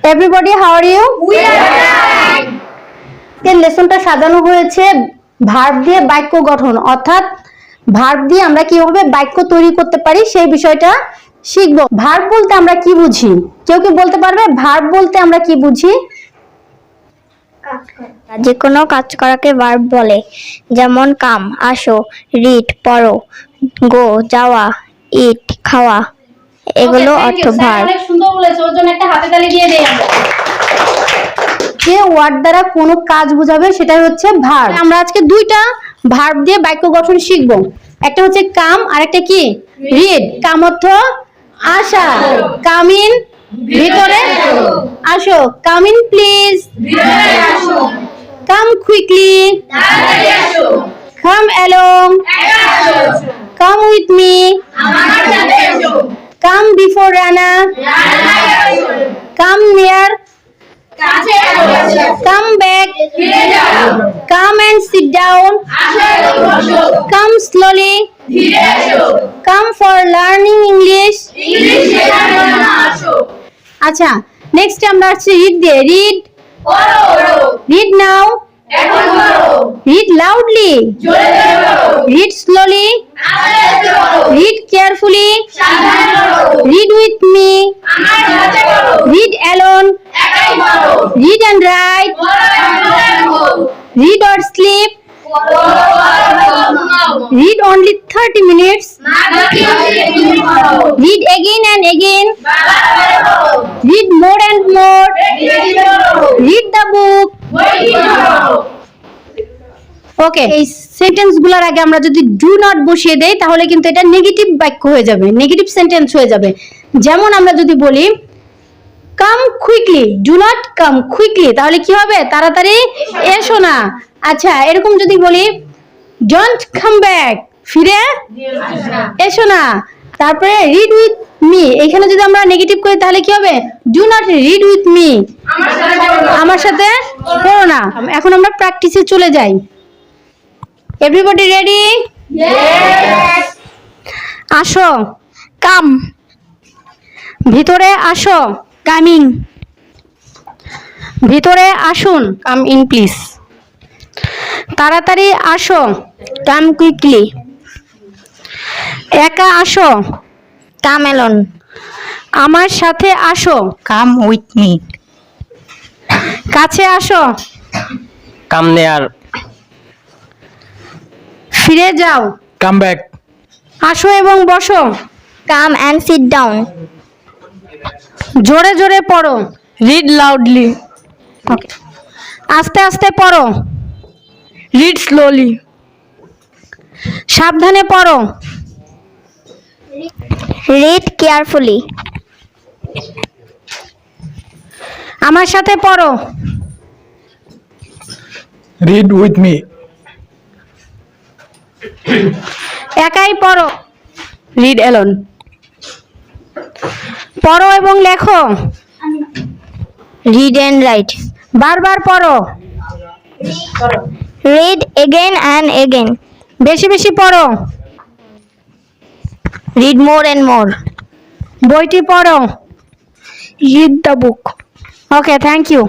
Everybody, how are you? We are fine. এই লেসনটা সাজানো হয়েছে ভার্ব দিয়ে বাক্য গঠন, অর্থাৎ ভার্ব দিয়ে আমরা কিভাবে বাক্য তৈরি করতে পারি সেই বিষয়টা শিখব। ভার্ব বলতে আমরা কি বুঝি? কেউ কি বলতে পারবে ভার্ব বলতে আমরা কি বুঝি? যে কোনো কাজ করাকে ভার্ব বলে, যেমন কাম, আসো, রিড, পড়ো, গো, যাওয়া, ইট, খাওয়া, এগুলো অর্থ ভার্ব। অনেক সুন্দর বলেছো, ওর জন্য একটা হাতে তালি দিয়ে দেই আমরা। যে ওয়ার্ড দ্বারা কোনো কাজ বোঝাবে সেটাই হচ্ছে ভার্ব। আমরা আজকে দুইটা ভার্ব দিয়ে বাক্য গঠন শিখব। একটা হচ্ছে কাম আর একটা কি রিড। কাম অর্থ আসা, কাম ইন ভিতরে আসো, come in please, come quickly, come along, come with me, come before Rana, come near, come back, come and sit down, come slowly, come for learning English. আচ্ছা, নেক্সট আমরা আসছি রিড দিয়ে। Read, read now, read loudly, read slowly, read carefully, read with me, read alone, read and write, read or sleep, read only 30 minutes, read again and again, read more and more, read the book. ওকে, এই sentence গুলোর আগে আমরা যদি do not বসিয়ে দেই তাহলে কিন্তু এটা নেগেটিভ বাক্য হয়ে যাবে, নেগেটিভ সেন্টেন্স হয়ে যাবে। যেমন আমরা যদি বলি come quickly, do not come quickly, তাহলে কি হবে? তাড়াতাড়ি এসো না। আচ্ছা, এরকম যদি বলি ডোন্ট কাম ব্যাক, ফিরে এসো না। তারপরে রিড উইথ মি, এখানে যদি আমরা নেগেটিভ করি তাহলে কি হবে? Do not read with me, আমার সাথে পড়ো না। এখন আমরা প্র্যাকটিসে চলে যাই। Everybody ready? Yes. আসো, কাম, ভিতরে আসো, কামিং, ভিতরে আসুন, কাম ইন প্লিজ। তাড়াতাড়ি আসো, কাম কুইকলি, একা আসো, কাম অ্যালোন, আমার সাথে আসো, কাম উইথ মি, কাছে আসো, কাম নেয়ার, ফিরে যাও, কাম ব্যাক, আসো এবং বসো, কাম অ্যান্ড সিট ডাউন, জোরে জোরে পড়ো, রিড লাউডলি, আস্তে আস্তে পড়ো, রিড স্লোলি, সাবধানে পড়ো, রিড কেয়ারফুলি, আমার সাথে পড়ো, রিড উইথ মি, একাই পড়ো, রিড অ্যালোন, পড়ো এবং লেখো, রিড অ্যান্ড রাইট, বারবার পড়ো, রিড এগেন অ্যান্ড এগেন, বেশি বেশি পড়ো, রিড মোর অ্যান্ড মোর, বইটি পড়ো, read the book. Okay, thank you.